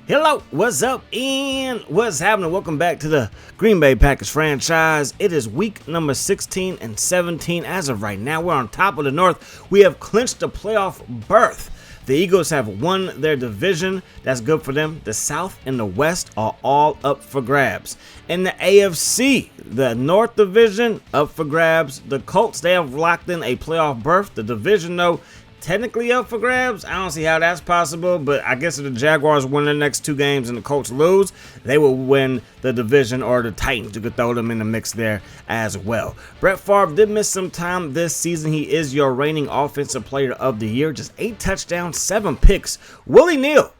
Hello, what's up, and what's happening? Welcome back to the Green Bay Packers franchise. It is week number 16 and 17. As of right now, we're on top of the North. We have clinched the playoff berth. The Eagles have won their division. That's good for them. The South and the West are all up for grabs. In the AFC, the North division up for grabs. The Colts, they have locked in a playoff berth. The division, though, technically up for grabs. I don't see how that's possible, but I guess if the Jaguars win their next two games and the Colts lose, they will win the division, or the Titans. You could throw them in the mix there as well. Brett Favre did miss some time this season. He is your reigning offensive player of the year. Just 8 touchdowns, 7 picks. Willie Neal,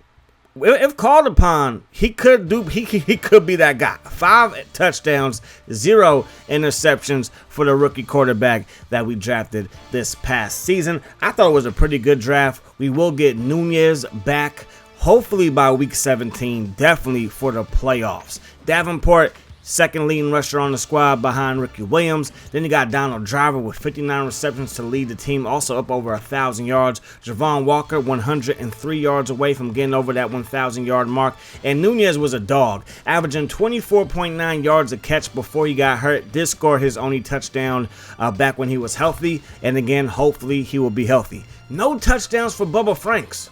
if called upon, he could be that guy. 5 touchdowns, 0 interceptions for the rookie quarterback that we drafted this past season. I thought it was a pretty good draft. We will get Nunez back, hopefully by week 17, definitely for the playoffs. Davenport, second leading rusher on the squad behind Ricky Williams. Then you got Donald Driver with 59 receptions to lead the team, also up over 1,000 yards. Javon Walker, 103 yards away from getting over that 1,000-yard mark. And Nunez was a dog, averaging 24.9 yards a catch before he got hurt. Did score his only touchdown back when he was healthy. And again, hopefully he will be healthy. No touchdowns for Bubba Franks.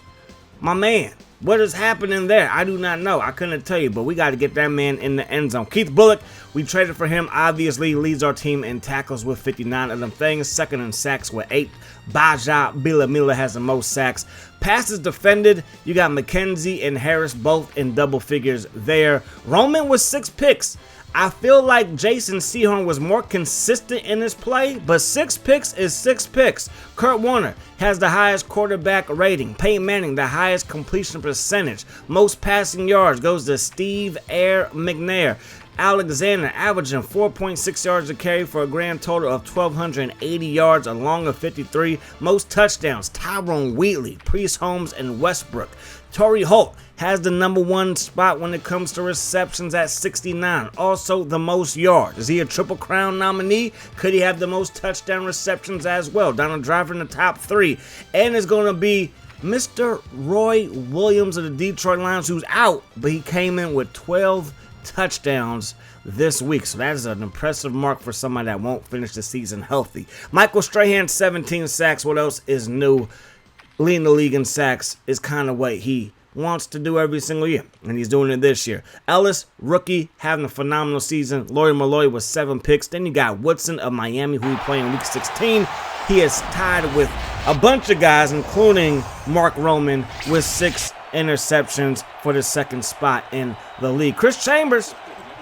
My man. What is happening there? I do not know. I couldn't tell you, but we got to get that man in the end zone. Keith Bulluck, we traded for him. Obviously, leads our team in tackles with 59 of them things. Second in sacks with 8. Baja Bilamila has the most sacks. Passes defended, you got McKenzie and Harris both in double figures there. Roman with 6 picks. I feel like Jason Sehorn was more consistent in his play, but 6 picks is 6 picks. Kurt Warner has the highest quarterback rating. Peyton Manning, the highest completion percentage. Most passing yards goes to Steve Air McNair. Alexander averaging 4.6 yards a carry for a grand total of 1,280 yards along of 53. Most touchdowns, Tyrone Wheatley, Priest Holmes, and Westbrook. Torrey Holt has the number 1 spot when it comes to receptions at 69. Also the most yards. Is he a Triple Crown nominee? Could he have the most touchdown receptions as well? Donald Driver in the top 3. And it's going to be Mr. Roy Williams of the Detroit Lions, who's out, but he came in with 12 touchdowns this week. So that is an impressive mark for somebody that won't finish the season healthy. Michael Strahan, 17 sacks. What else is new? Leading the league in sacks is kind of what he wants to do every single year, and he's doing it this year. Ellis, rookie, having a phenomenal season. Lawyer Malloy with 7 picks. Then you got Woodson of Miami, who we play in week 16. He is tied with a bunch of guys, including Mark Roman, with 6 interceptions for the second spot in the league. Chris Chambers,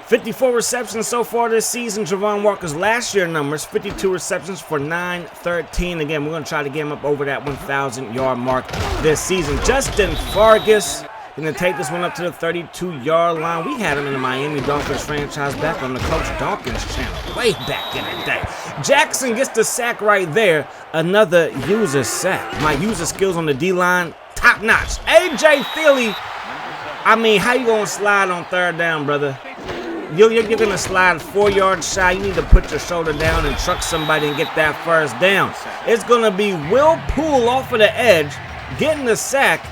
54 receptions so far this season. Javon Walker's last year numbers, 52 receptions for 913. Again, we're going to try to get him up over that 1,000-yard mark this season. Justin Fargas going to take this one up to the 32-yard line. We had him in the Miami Dolphins franchise back on the Coach Dawkins channel way back in the day. Jackson gets the sack right there. Another user sack. My user skills on the D-line, top-notch. A.J. Thiele, I mean, how you going to slide on third down, brother? You're going to slide 4 yards shy. You need to put your shoulder down and truck somebody and get that first down. It's going to be Will Poole off of the edge, getting the sack.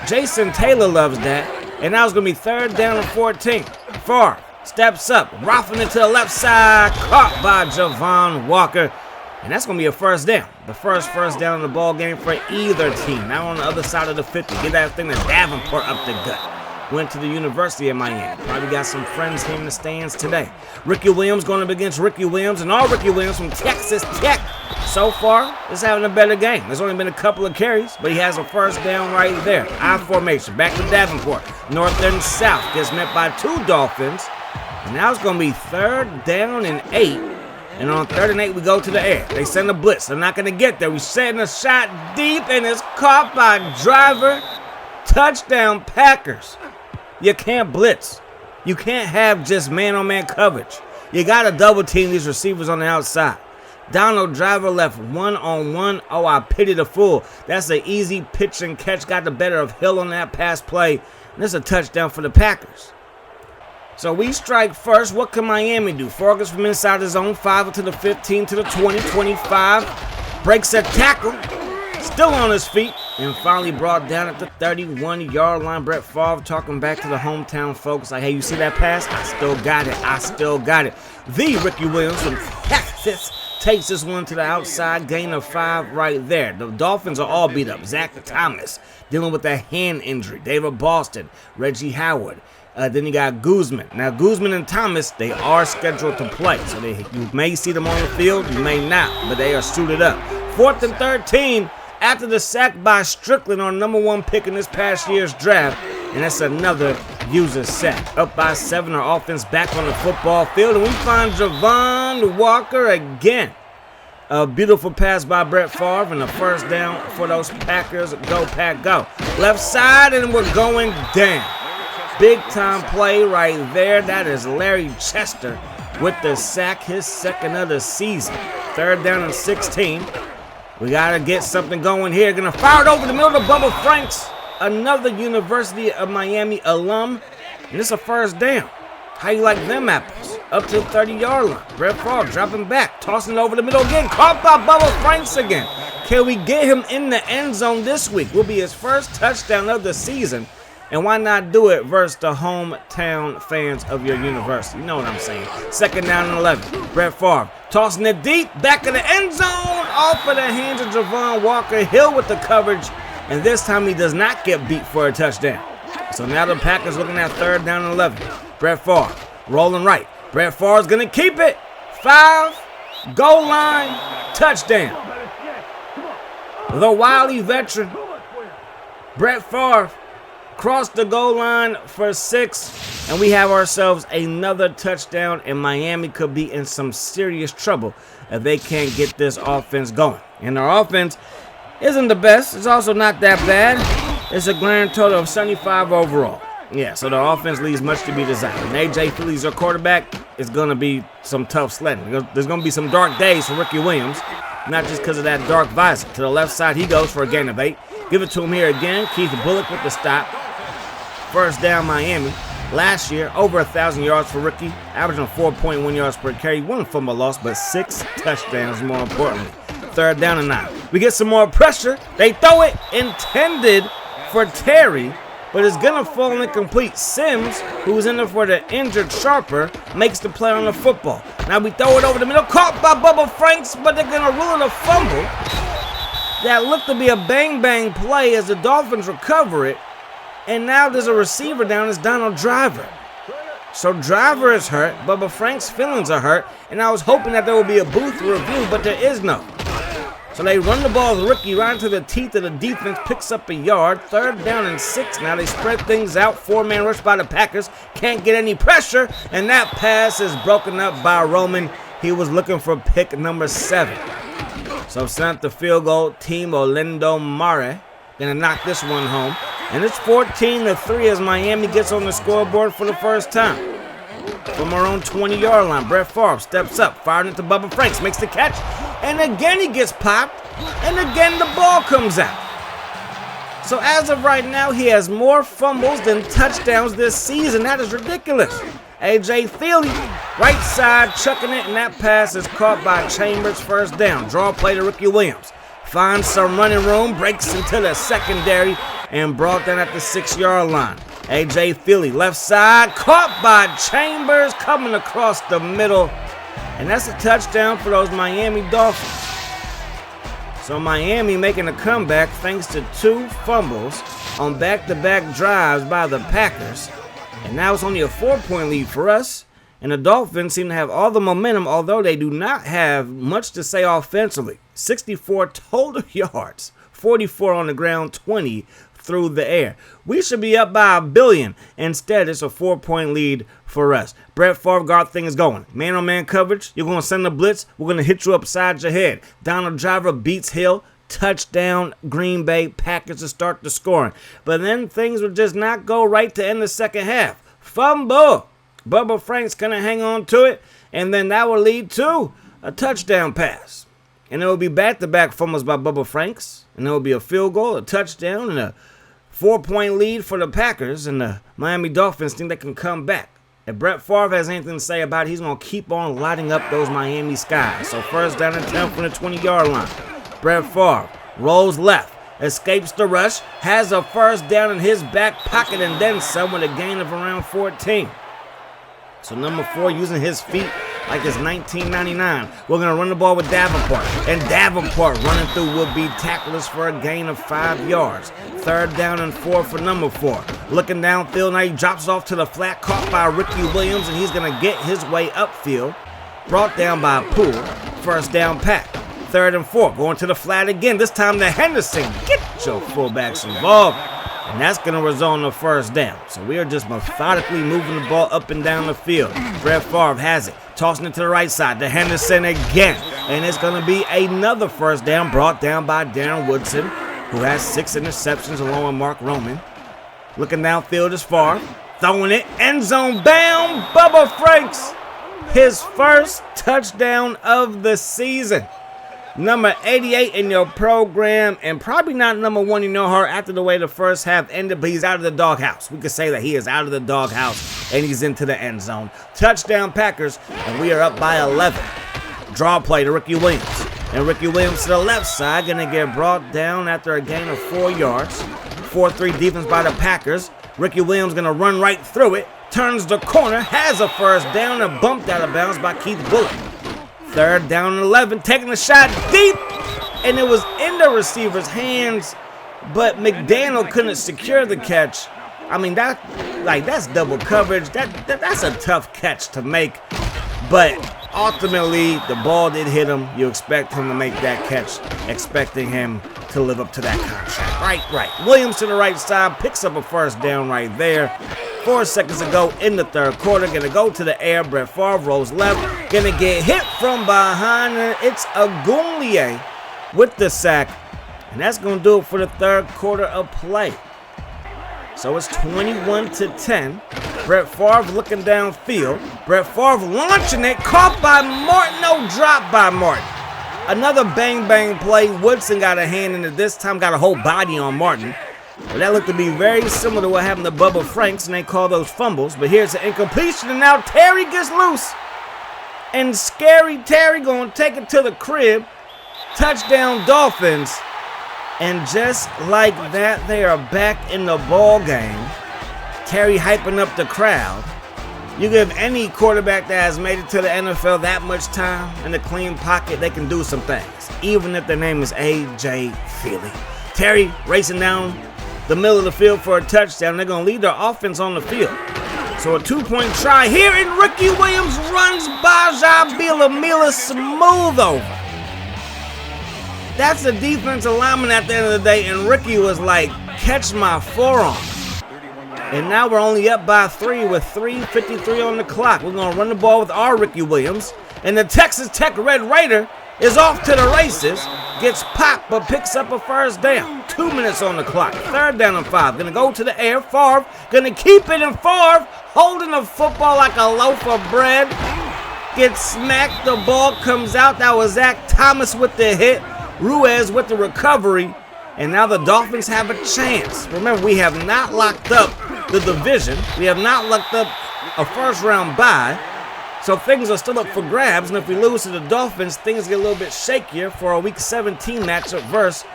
Jason Taylor loves that. And now it's going to be 3rd down and 14. Favre steps up, roughing it to the left side, caught by Javon Walker. And that's going to be a first down. The first down in the ball game for either team. Now on the other side of the 50. Get that thing to Davenport up the gut. Went to the University of Miami. Probably got some friends here in the stands today. Ricky Williams going up against Ricky Williams, and all Ricky Williams from Texas Tech. So far, is having a better game. There's only been a couple of carries, but he has a first down right there. I formation, back to Davenport. North and south gets met by 2 Dolphins. And now it's going to be 3rd down and 8. And on 3rd and 8, we go to the air. They send a blitz. They're not going to get there. We send a shot deep, and it's caught by Driver. Touchdown, Packers. You can't blitz. You can't have just man-on-man coverage. You got to double team these receivers on the outside. Donald Driver left 1-on-1. Oh, I pity the fool. That's an easy pitch and catch. Got the better of Hill on that pass play. And this is a touchdown for the Packers. So we strike first. What can Miami do? Fargas from inside the zone. 5 to the 15 to the 20, 25. Breaks a tackle. Still on his feet. and finally brought down at the 31-yard line. Brett Favre talking back to the hometown folks like, hey, you see that pass? I still got it. I still got it. The Ricky Williams from Texas takes this one to the outside, gain of 5 right there. The Dolphins are all beat up. Zach Thomas dealing with a hand injury. David Boston, Reggie Howard. Then you got Guzman. Now, Guzman and Thomas, they are scheduled to play. So you may see them on the field, you may not, but they are suited up. 4th and 13 after the sack by Strickland on #1 pick in this past year's draft. And that's another user sack. Up by 7, our offense back on the football field. And we find Javon Walker again. A beautiful pass by Brett Favre and a first down for those Packers. Go, Pack, go. Left side, and we're going down. Big time play right there. That is Larry Chester with the sack, his second of the season. 3rd down and 16. We got to get something going here. Going to fire it over the middle to Bubba Franks, another University of Miami alum. And it's a first down. How you like them apples? Up to the 30-yard line. Brett Favre dropping back, tossing it over the middle again. Caught by Bubba Franks again. Can we get him in the end zone this week? Will be his first touchdown of the season. And why not do it versus the hometown fans of your university? You know what I'm saying. 2nd down and 11. Brett Favre tossing it deep. Back of the end zone. Off of the hands of Javon Walker. Hill with the coverage. And this time he does not get beat for a touchdown. So now the Packers looking at 3rd down and 11. Brett Favre rolling right. Brett Favre's going to keep it. 5. Goal line. Touchdown. The wily veteran, Brett Favre, crossed the goal line for 6, and we have ourselves another touchdown, and Miami could be in some serious trouble if they can't get this offense going. And our offense isn't the best. It's also not that bad. It's a grand total of 75 overall. Yeah, so the offense leaves much to be desired. And A.J. Philly's our quarterback. It's going to be some tough sledding. There's going to be some dark days for Ricky Williams, not just because of that dark visor. To the left side he goes for a gain of 8. Give it to him here again. Keith Bullock with the stop. First down, Miami. Last year, over 1,000 yards for Ricky, averaging 4.1 yards per carry. 1 fumble loss, but 6 touchdowns more importantly. 3rd down and 9. We get some more pressure. They throw it intended for Terry, but it's going to fall incomplete. Sims, who's in there for the injured Sharper, makes the play on the football. Now we throw it over the middle. Caught by Bubba Franks, but they're going to rule it a fumble. That looked to be a bang-bang play as the Dolphins recover it. And now there's a receiver down. It's Donald Driver. So Driver is hurt. Bubba Frank's feelings are hurt. And I was hoping that there would be a booth review, but there is no. So they run the ball with Ricky right into the teeth of the defense. Picks up a yard. 3rd down and 6. Now they spread things out. 4-man rush by the Packers. Can't get any pressure. And that pass is broken up by Roman. He was looking for pick number 7. So sent the field goal team Orlando Mare. Gonna knock this one home. And it's 14-3 as Miami gets on the scoreboard for the first time. From our own 20-yard line, Brett Favre steps up, fired into Bubba Franks, makes the catch, and again he gets popped, and again the ball comes out. So as of right now, he has more fumbles than touchdowns this season. That is ridiculous. A.J. Thiele, right side, chucking it, and that pass is caught by Chambers. First down. Draw play to Ricky Williams. Finds some running room, breaks into the secondary, and brought down at the 6-yard line. A.J. Thiele, left side, caught by Chambers, coming across the middle. And that's a touchdown for those Miami Dolphins. So Miami making a comeback thanks to 2 fumbles on back-to-back drives by the Packers. And now it's only a 4-point lead for us. And the Dolphins seem to have all the momentum, although they do not have much to say offensively. 64 total yards, 44 on the ground, 20 through the air. We should be up by 1 billion. Instead, it's a 4-point lead for us. Brett Favre got things going. Man-on-man coverage. You're going to send a blitz. We're going to hit you upside your head. Donald Driver beats Hill. Touchdown, Green Bay Packers to start the scoring. But then things would just not go right to end the second half. Fumble. Bubba Frank's going to hang on to it, and then that will lead to a touchdown pass. And it will be back-to-back fumbles by Bubba Franks, and there will be a field goal, a touchdown, and a 4-point lead for the Packers, and the Miami Dolphins think they can come back. If Brett Favre has anything to say about it, he's going to keep on lighting up those Miami skies. So first down and 10 from the 20-yard line. Brett Favre rolls left escapes the rush, has a first down in his back pocket, and then some with a gain of around 14. So number 4 using his feet like it's 1999. We're going to run the ball with Davenport. And Davenport running through would-be tacklers for a gain of 5 yards. 3rd down and 4 for number 4. Looking downfield, now he drops off to the flat, caught by Ricky Williams, and he's going to get his way upfield. Brought down by Poole. 1st down pack. 3rd and 4. Going to the flat again. This time to Henderson. Get your fullbacks involved. And that's going to result in a 1st down. So we are just methodically moving the ball up and down the field. Brett Favre has it. Tossing it to the right side to Henderson again. And it's going to be another 1st down brought down by Darren Woodson, who has 6 interceptions along with Mark Roman. Looking downfield is Favre. Throwing it. End zone bound. Bubba Franks. His first touchdown of the season. Number 88 in your program, and probably not number 1 in your heart after the way the first half ended, but he's out of the doghouse. We could say that he is out of the doghouse, and he's into the end zone. Touchdown Packers, and we are up by 11. Draw play to Ricky Williams, and Ricky Williams to the left side, going to get brought down after a gain of 4 yards. 4-3 defense by the Packers. Ricky Williams going to run right through it, turns the corner, has a 1st down, and bumped out of bounds by Keith Bullock. 3rd down and 11, taking a shot deep, and it was in the receiver's hands, but McDaniel couldn't secure the catch. I mean, that's double coverage. That's a tough catch to make, but ultimately the ball did hit him. You expect him to make that catch, expecting him to live up to that contract. Right. Williams to the right side, picks up a 1st down right there. 4 seconds to go in the 3rd quarter. Going to go to the air. Brett Favre rolls left. Going to get hit from behind. And it's Agulier with the sack. And that's going to do it for the 3rd quarter of play. So it's 21-10. Brett Favre looking downfield. Brett Favre launching it. Caught by Martin. No, dropped by Martin. Another bang play. Woodson got a hand in it. This time got a whole body on Martin. But that looked to be very similar to what happened to Bubba Franks, and they call those fumbles. But here's an incompletion, and now Terry gets loose. And Scary Terry going to take it to the crib. Touchdown Dolphins. And just like that, they are back in the ball game. Terry hyping up the crowd. You give any quarterback that has made it to the NFL that much time in the clean pocket, they can do some things, even if their name is A.J. Feely. Terry racing down the middle of the field for a touchdown. They're going to lead their offense on the field. So a 2-point try here, and Ricky Williams runs by Bilamila smooth over. That's the defensive lineman at the end of the day, and Ricky was like, catch my forearm. And now we're only up by 3 with 3:53 on the clock. We're going to run the ball with our Ricky Williams. And the Texas Tech Red Raider is off to the races. Gets popped but picks up a 1st down. 2 minutes on the clock. 3rd down and 5. Going to go to the air. Favre going to keep it, and Favre holding the football like a loaf of bread. Gets smacked. The ball comes out. That was Zach Thomas with the hit. Ruiz with the recovery. And now the Dolphins have a chance. Remember, we have not locked up the division. We have not locked up a 1st-round bye. So things are still up for grabs. And if we lose to the Dolphins, things get a little bit shakier for a Week 17 matchup versus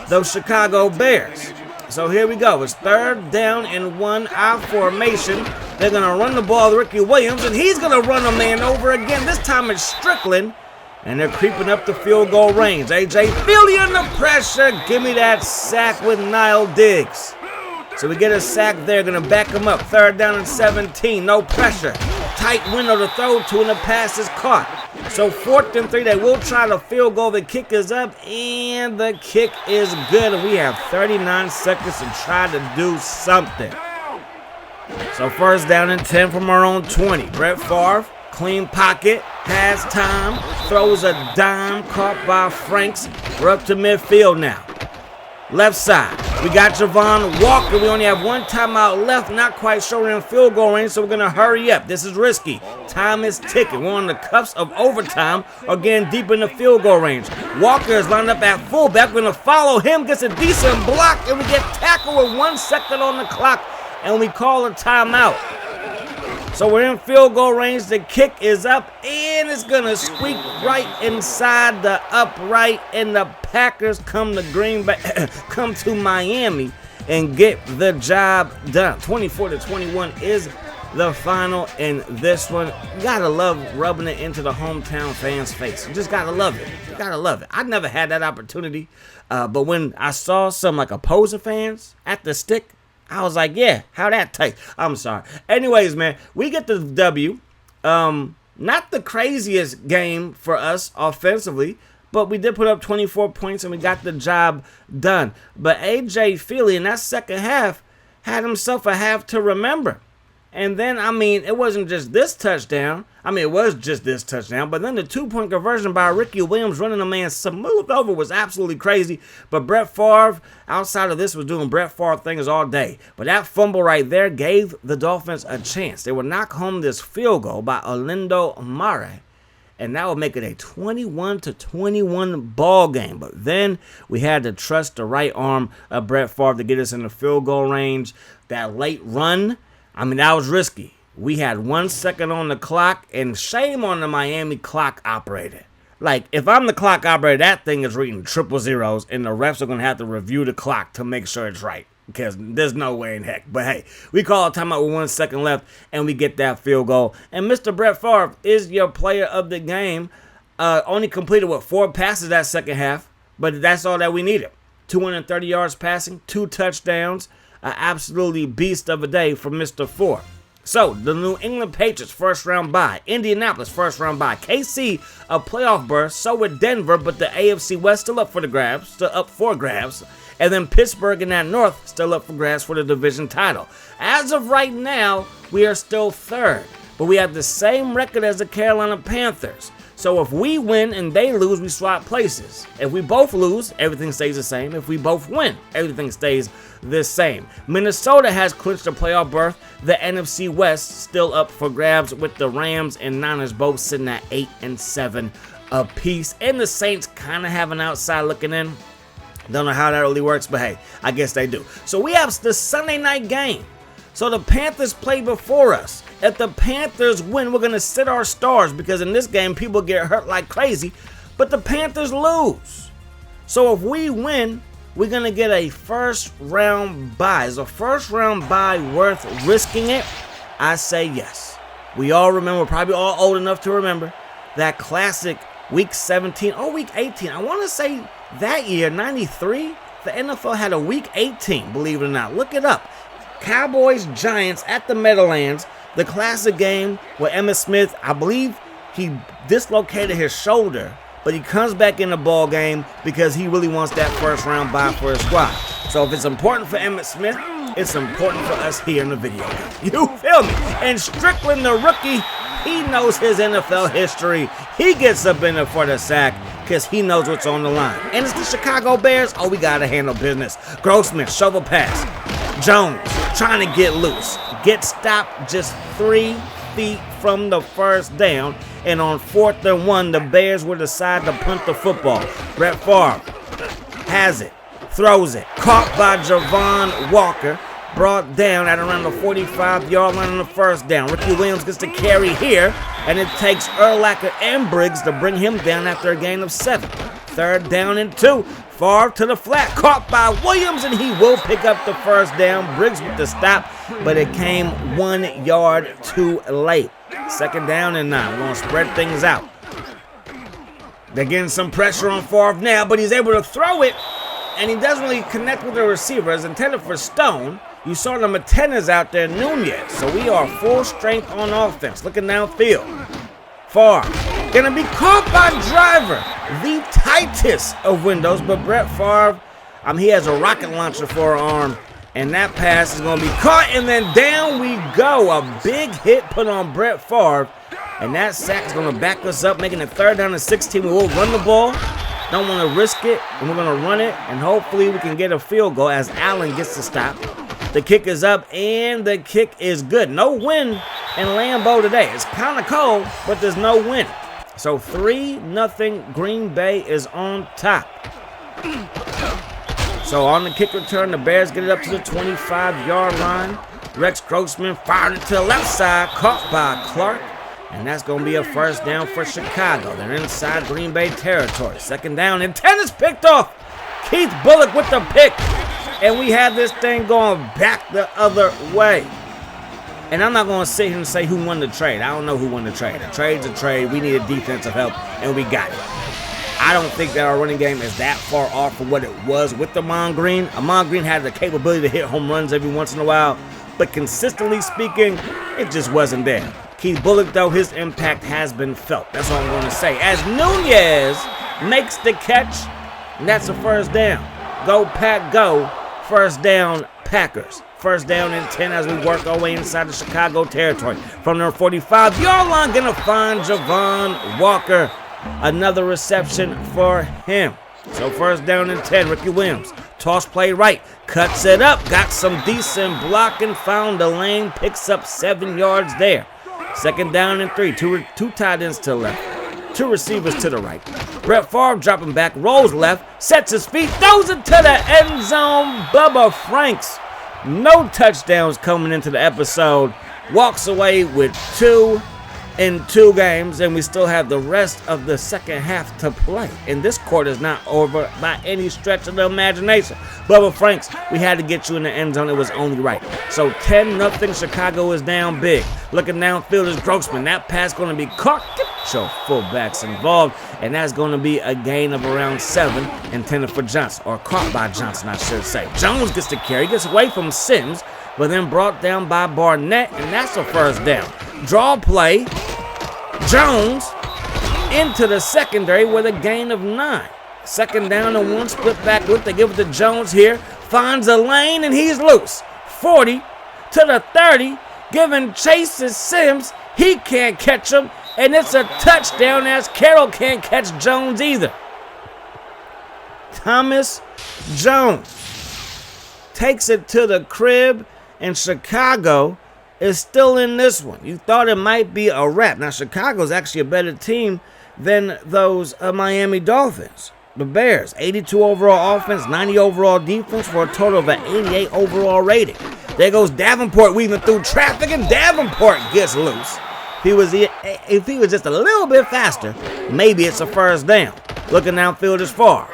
those Chicago Bears. So here we go. It's 3rd down and 1, I formation. They're going to run the ball with Ricky Williams, and he's going to run a man over again. This time it's Strickland. And they're creeping up the field goal range. A.J. Feely under pressure. Give me that sack with Niall Diggs. So we get a sack there. Going to back him up. 3rd down and 17. No pressure. Tight window to throw to, and the pass is caught. So 4th and 3. They will try to field goal. The kick is up, and the kick is good. And we have 39 seconds to try to do something. So 1st down and 10 from our own 20. Brett Favre. Clean pocket, has time, throws a dime, caught by Franks. We're up to midfield now. Left side, we got Javon Walker. We only have 1 timeout left, not quite sure we're in field goal range, so we're going to hurry up. This is risky. Time is ticking. We're on the cuffs of overtime, or getting deep in the field goal range. Walker is lined up at fullback. We're going to follow him, gets a decent block, and we get tackled with 1 second on the clock, and we call a timeout. So we're in field goal range. The kick is up, and it's going to squeak right inside the upright, and the Packers come to Miami and get the job done. 24-21 is the final in this one. You gotta love rubbing it into the hometown fans' face. You just gotta love it. You gotta love it. I never had that opportunity, but when I saw some like opposing fans at the stick, I was like, yeah, how that taste? I'm sorry. Anyways, man, we get the W. Not the craziest game for us offensively, but we did put up 24 points and we got the job done. But A.J. Feely in that second half had himself a half to remember. And then, I mean, it wasn't just this touchdown. I mean, it was just this touchdown. But then the two-point conversion by Ricky Williams running the man smooth over was absolutely crazy. But Brett Favre, outside of this, was doing Brett Favre things all day. But that fumble right there gave the Dolphins a chance. They would knock home this field goal by Orlando Mare. And that would make it a 21-21 ball game. But then we had to trust the right arm of Brett Favre to get us in the field goal range. That late run, I mean, that was risky. We had 1 second on the clock, and shame on the Miami clock operator. Like, if I'm the clock operator, that thing is reading triple zeros, and the refs are going to have to review the clock to make sure it's right. Because there's no way in heck. But hey, we call a timeout with 1 second left, and we get that field goal. And Mr. Brett Favre is your player of the game. Only completed, 4 passes that second half. But that's all that we needed. 230 yards passing, 2 touchdowns. An absolutely beast of a day for Mr. Ford. So, the New England Patriots first round bye. Indianapolis first round bye. KC a playoff berth. So with Denver, but the AFC West still up for grabs. And then Pittsburgh in that North still up for grabs for the division title. As of right now, we are still third. But we have the same record as the Carolina Panthers. So if we win and they lose, we swap places. If we both lose, everything stays the same. If we both win, everything stays the same. Minnesota has clinched a playoff berth. The NFC West still up for grabs with the Rams and Niners both sitting at 8-7 apiece. And the Saints kind of have an outside looking in. Don't know how that really works, but hey, I guess they do. So we have the Sunday night game. So the Panthers play before us. If the Panthers win, we're going to sit our stars because in this game, people get hurt like crazy. But the Panthers lose. So if we win, we're going to get a first-round bye. Is a first-round bye worth risking it? I say yes. We all remember, probably all old enough to remember, that classic Week 17 or Week 18. I want to say that year, 93, the NFL had a Week 18, believe it or not. Look it up. Cowboys-Giants at the Meadowlands. The classic game where Emmitt Smith, I believe he dislocated his shoulder, but he comes back in the ball game because he really wants that first round bye for his squad. So if it's important for Emmitt Smith, it's important for us here in the video game. You feel me? And Strickland, the rookie, he knows his NFL history. He gets up in there for the sack because he knows what's on the line. And it's the Chicago Bears. Oh, we got to handle business. Grossman, shovel pass. Jones trying to get loose. Gets stopped just 3 feet from the first down. And on 4th and 1, the Bears will decide to punt the football. Brett Favre has it. Throws it. Caught by Javon Walker. Brought down at around the 45-yard line on the first down. Ricky Williams gets the carry here. And it takes Urlacher and Briggs to bring him down after a gain of 7. 3rd down and 2. Favre to the flat, caught by Williams, and he will pick up the first down. Briggs with the stop, but it came 1 yard too late. 2nd down and 9. We're going to spread things out. They're getting some pressure on Favre now, but he's able to throw it, and he doesn't really connect with the receiver. It's intended for Stone. You saw the Martinez out there, Nunez. So we are full strength on offense. Looking downfield. Favre gonna be caught by Driver, the tightest of windows, but Brett Favre, he has a rocket launcher for an arm, and that pass is gonna be caught, and then down we go. A big hit put on Brett Favre, and that sack is gonna back us up, making it 3rd down and 16. We will run the ball. Don't want to risk it, and we're gonna run it, and hopefully we can get a field goal as Allen gets the stop. The kick is up, and the kick is good. No wind in Lambeau today. It's kind of cold, but there's no wind. So 3-0 Green Bay is on top. So on the kick return, the Bears get it up to the 25-yard line. Rex Grossman fired it to the left side, caught by Clark. And that's going to be a first down for Chicago. They're inside Green Bay territory. Second down and 10 is picked off. Keith Bulluck with the pick. And we had this thing going back the other way. And I'm not going to sit here and say who won the trade. I don't know who won the trade. A trade's a trade. We needed defensive help, and we got it. I don't think that our running game is that far off from what it was with Ahman Green. Ahman Green had the capability to hit home runs every once in a while, but consistently speaking, it just wasn't there. Keith Bulluck, though, his impact has been felt. That's all I'm going to say. As Nunez makes the catch, and that's a first down. Go, Pack, go. First down, Packers. First down and 10 as we work our way inside the Chicago territory. From their 45-yard line, going to find Javon Walker. Another reception for him. So first down and 10, Ricky Williams. Toss play right, cuts it up, got some decent blocking, found the lane, picks up 7 yards there. Second down and 3, two tight ends to the left, 2 receivers to the right. Brett Favre dropping back, rolls left, sets his feet, throws it to the end zone. Bubba Franks, no touchdowns coming into the episode, walks away with 2 in 2 games, and we still have the rest of the second half to play. And this quarter is not over by any stretch of the imagination. Bubba Franks, we had to get you in the end zone. It was only right. So 10-0, Chicago is down big. Looking downfield is Grossman. That pass going to be caught. Get your fullbacks involved, and that's going to be a gain of around 7 intended for Johnson, or caught by Johnson, I should say. Jones gets the carry, gets away from Sims, but then brought down by Barnett, and that's a first down. Draw play, Jones into the secondary with a gain of 9. Second down and 1, split back look. They give it to Jones here. Finds a lane and he's loose. 40 to the 30. Giving chase to Sims. He can't catch him. And it's a touchdown as Carroll can't catch Jones either. Thomas Jones takes it to the crib, and Chicago is still in this one. You thought it might be a wrap. Now, Chicago's actually a better team than those Miami Dolphins. The Bears, 82 overall offense, 90 overall defense for a total of an 88 overall rating. There goes Davenport weaving through traffic, and Davenport gets loose. If he was just a little bit faster, maybe it's a first down. Looking downfield is far.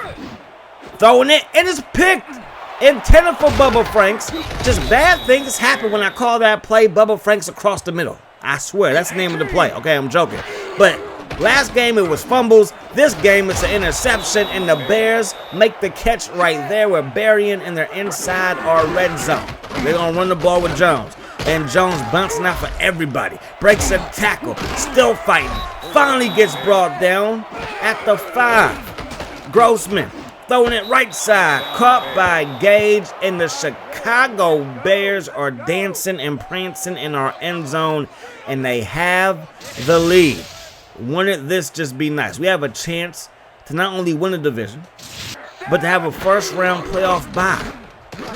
Throwing it, and it's picked. Intended for Bubba Franks. Just bad things happen when I call that play Bubba Franks across the middle. I swear, that's the name of the play. Okay, I'm joking. But last game it was fumbles. This game it's an interception, and the Bears make the catch right there with Berrien in their inside or red zone. They're going to run the ball with Jones. And Jones bouncing out for everybody. Breaks a tackle. Still fighting. Finally gets brought down at the 5. Grossman throwing it right side. Caught by Gage, and the Chicago Bears are dancing and prancing in our end zone, and they have the lead. Wouldn't this just be nice? We have a chance to not only win the division, but to have a first-round playoff bye.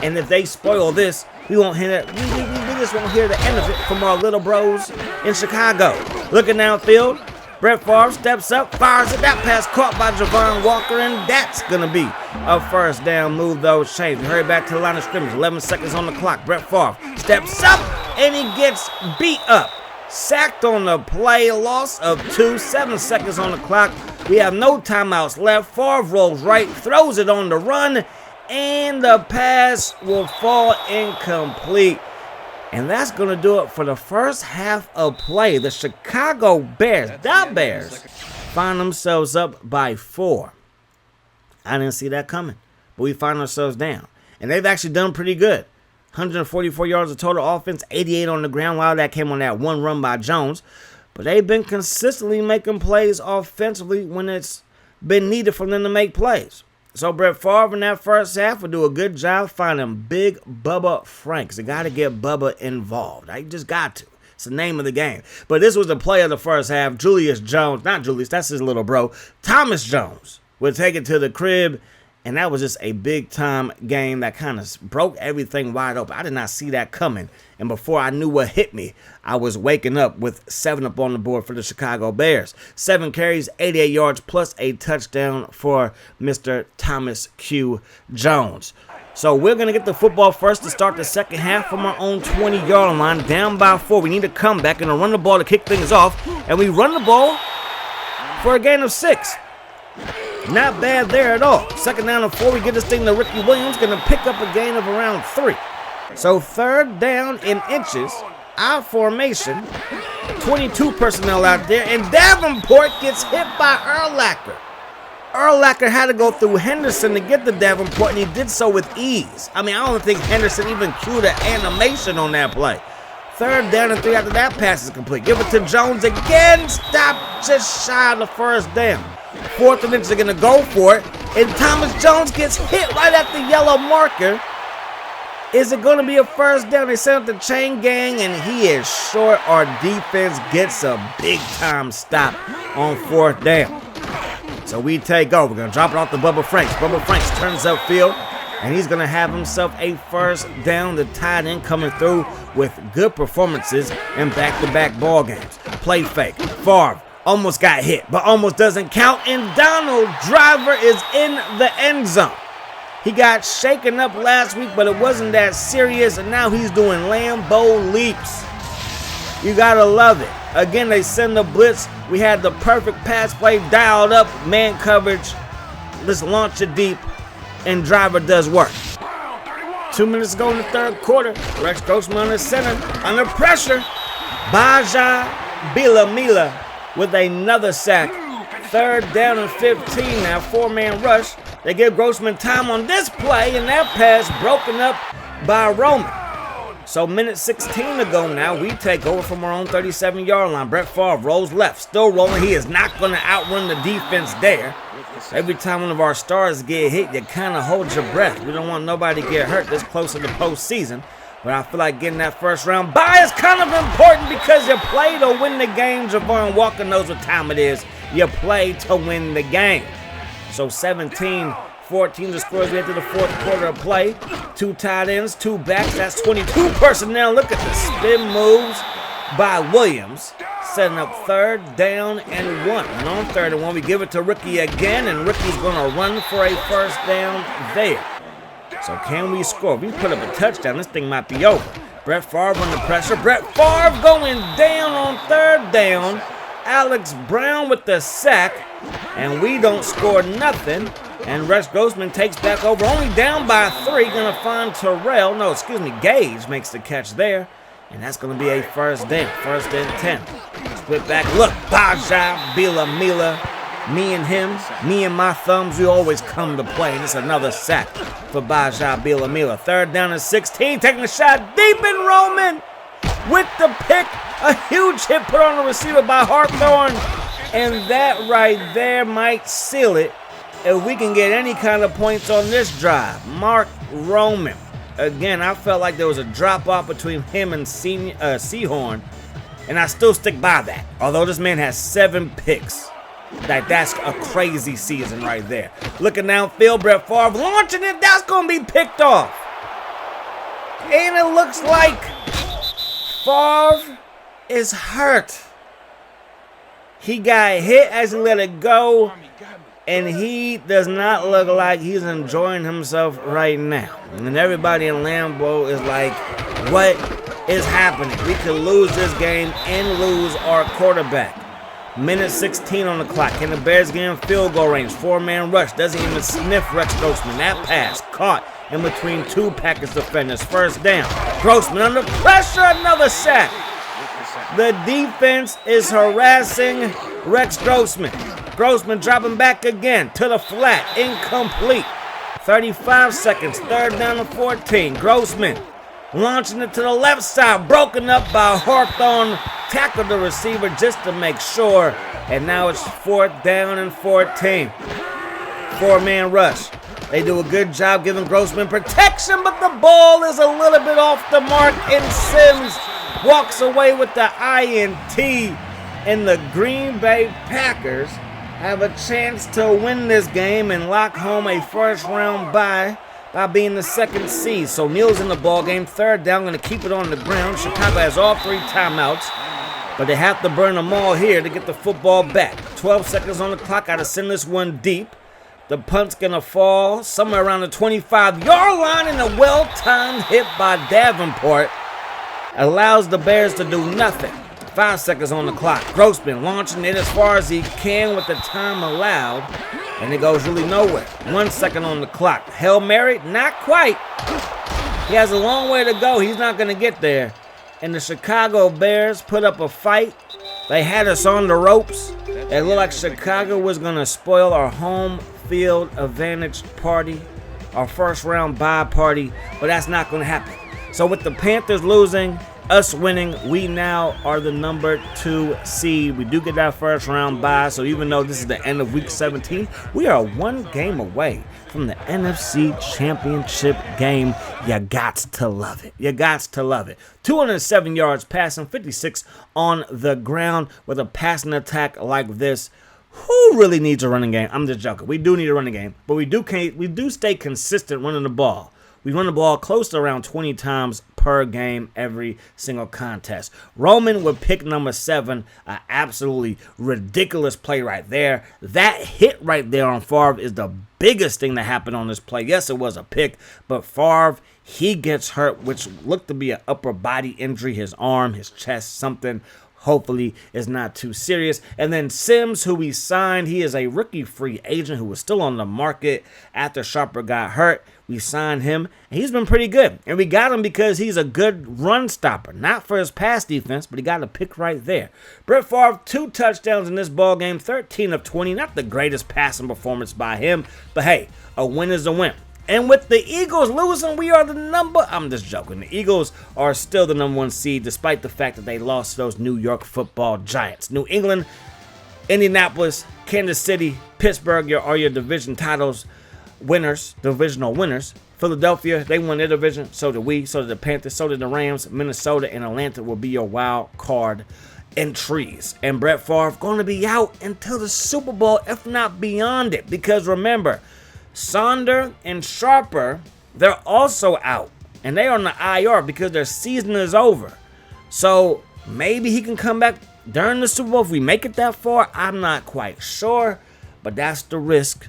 And if they spoil this, we won't hear it. We just won't hear the end of it from our little bros in Chicago. Looking downfield, Brett Favre steps up, fires it. That pass caught by Javon Walker, and that's going to be a first down. Move those chains. Hurry back to the line of scrimmage. 11 seconds on the clock. Brett Favre steps up, and he gets beat up. Sacked on the play, loss of 2, 7 seconds on the clock. We have no timeouts left. Favre rolls right, throws it on the run, and the pass will fall incomplete. And that's going to do it for the first half of play. The Chicago Bears, find themselves up by 4. I didn't see that coming, but we find ourselves down. And they've actually done pretty good. 144 yards of total offense, 88 on the ground. While that came on that one run by Jones. But they've been consistently making plays offensively when it's been needed for them to make plays. So Brett Favre in that first half will do a good job finding big Bubba Franks. You got to get Bubba involved. I just got to. It's the name of the game. But this was the play of the first half. Julius Jones, not Julius, that's his little bro. Thomas Jones would take it to the crib. And that was just a big-time game that kind of broke everything wide open. I did not see that coming. And before I knew what hit me, I was waking up with 7 up on the board for the Chicago Bears. 7 carries, 88 yards, plus a touchdown for Mr. Thomas Q. Jones. So we're going to get the football first to start the second half from our own 20-yard line, down by 4. We need a comeback and to run the ball to kick things off. and we run the ball for a gain of 6. Not bad there at all. 2nd down and 4, we get this thing to Ricky Williams, going to pick up a gain of around 3. So 3rd down in inches, our formation, 22 personnel out there, and Davenport gets hit by Urlacher. Urlacher had to go through Henderson to get to Davenport, and he did so with ease. I mean, I don't think Henderson even cued an animation on that play. 3rd down and 3 after that pass is complete. Give it to Jones again. Stop just shy of the 1st down. 4th and inches, they're going to go for it. And Thomas Jones gets hit right at the yellow marker. Is it going to be a 1st down? They sent up the chain gang, and he is short. Our defense gets a big-time stop on 4th down. So we take over. We're going to drop it off to Bubba Franks. Bubba Franks turns upfield, and he's going to have himself a 1st down. The tight end coming through with good performances in back-to-back ball games. Play fake. Favre almost got hit, but almost doesn't count. And Donald Driver is in the end zone. He got shaken up last week, but it wasn't that serious, and now he's doing Lambeau leaps. You gotta love it. Again, they send the blitz. We had the perfect pass play dialed up, man coverage. Let's launch it deep, and Driver does work. 2 minutes ago in the 3rd quarter, Rex Grossman on the center, under pressure. Baja Bilamila with another sack. 3rd down and 15 now, 4-man rush. They give Grossman time on this play, and that pass broken up by Roman. So minute 16 to go now, we take over from our own 37-yard line. Brett Favre rolls left, still rolling. He is not going to outrun the defense there. Every time one of our stars get hit, you kind of hold your breath. We don't want nobody to get hurt this close to the postseason. But I feel like getting that 1st round bye is kind of important because you play to win the game. Javon Walker knows what time it is. You play to win the game. So 17-14 the scores we enter the 4th quarter of play. 2 tight ends, 2 backs. That's 22 personnel. Look at the spin moves by Williams. Setting up 3rd down and 1. And on 3rd and 1, we give it to Ricky again. And Ricky's going to run for a 1st down there. So can we score? If we put up a touchdown, this thing might be over. Brett Favre under pressure. Brett Favre going down on 3rd down. Alex Brown with the sack. And we don't score nothing. And Rex Grossman takes back over. Only down by 3. Going to find Gage makes the catch there. And that's going to be a 1st down. 1st and 10. Split back. Look, Baja Bilamila. Me and him, me and my thumbs, we always come to play. And it's another sack for Baja Bilamila. 3rd down and 16. Taking a shot deep in Roman with the pick. A huge hit put on the receiver by Hawthorne. And that right there might seal it if we can get any kind of points on this drive. Mark Roman. Again, I felt like there was a drop-off between him and Seahorn. And I still stick by that. Although this man has 7 picks. That's a crazy season right there. Looking downfield, Brett Favre launching it. That's going to be picked off. And it looks like Favre is hurt. He got hit as he let it go. And he does not look like he's enjoying himself right now. And everybody in Lambeau is like, what is happening? We could lose this game and lose our quarterback. Minute 16 on the clock. Can the Bears get in field goal range? 4-man rush. Doesn't even sniff Rex Grossman. That pass caught in between 2 Packers defenders. 1st down. Grossman under pressure. Another sack. The defense is harassing Rex Grossman. Grossman dropping back again to the flat. Incomplete. 35 seconds. 3rd down and 14. Grossman launching it to the left side. Broken up by Hawthorne. Tackled the receiver just to make sure. And now it's 4th down and 14. 4-man rush. They do a good job giving Grossman protection, but the ball is a little bit off the mark. And Sims walks away with the INT. And the Green Bay Packers have a chance to win this game and lock home a 1st round bye by being the 2nd seed. So Neal's in the ball game. 3rd down, going to keep it on the ground. Chicago has all 3 timeouts, but they have to burn them all here to get the football back. 12 seconds on the clock. Got to send this one deep. The punt's going to fall somewhere around the 25-yard line, and a well-timed hit by Davenport allows the Bears to do nothing. 5 seconds on the clock. Grossman launching it as far as he can with the time allowed, and it goes really nowhere. 1 second on the clock. Hail Mary? Not quite. He has a long way to go. He's not going to get there. And the Chicago Bears put up a fight. They had us on the ropes. It looked like Chicago was going to spoil our home field advantage party, our first round bye party, but that's not going to happen. So with the Panthers losing, us winning, we now are the number 2 seed. We do get that first round bye, so even though this is the end of week 17, we are 1 game away from the NFC Championship game. You got to love it. You got to love it. 207 yards passing, 56 on the ground with a passing attack like this. Who really needs a running game? I'm just joking. We do need a running game, but we do stay consistent running the ball. We run the ball close to around 20 times per game every single contest. Roman with pick number 7, an absolutely ridiculous play right there. That hit right there on Favre is the biggest thing that happened on this play. Yes, it was a pick, but Favre, he gets hurt, which looked to be an upper body injury, his arm, his chest, something. Hopefully is not too serious. And then Sims, who we signed, he is a rookie free agent who was still on the market after Sharper got hurt. We signed him, and he's been pretty good. And we got him because he's a good run stopper. Not for his pass defense, but he got a pick right there. Brett Favre, 2 touchdowns in this ball game, 13 of 20. Not the greatest passing performance by him, but hey, a win is a win. And with the Eagles losing, we are the I'm just joking. The Eagles are still the number 1 seed, despite the fact that they lost to those New York Football Giants. New England, Indianapolis, Kansas City, Pittsburgh are your division titles winners, divisional winners. Philadelphia, they won their division. So did we. So did the Panthers. So did the Rams. Minnesota and Atlanta will be your wild card entries. And Brett Favre going to be out until the Super Bowl, if not beyond it. Because remember, Sonder and Sharper, they're also out. And they're on the IR because their season is over. So maybe he can come back during the Super Bowl if we make it that far. I'm not quite sure. But that's the risk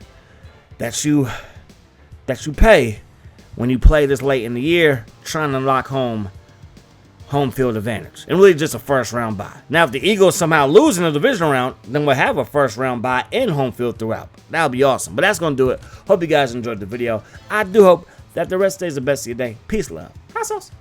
that you pay when you play this late in the year trying to lock home field advantage. And really just a first round bye. Now if the Eagles somehow lose in the divisional round, then we'll have a first round bye and home field throughout. That'll be awesome. But that's going to do it. Hope you guys enjoyed the video. I do hope that the rest of the day is the best of your day. Peace, love. Hot sauce.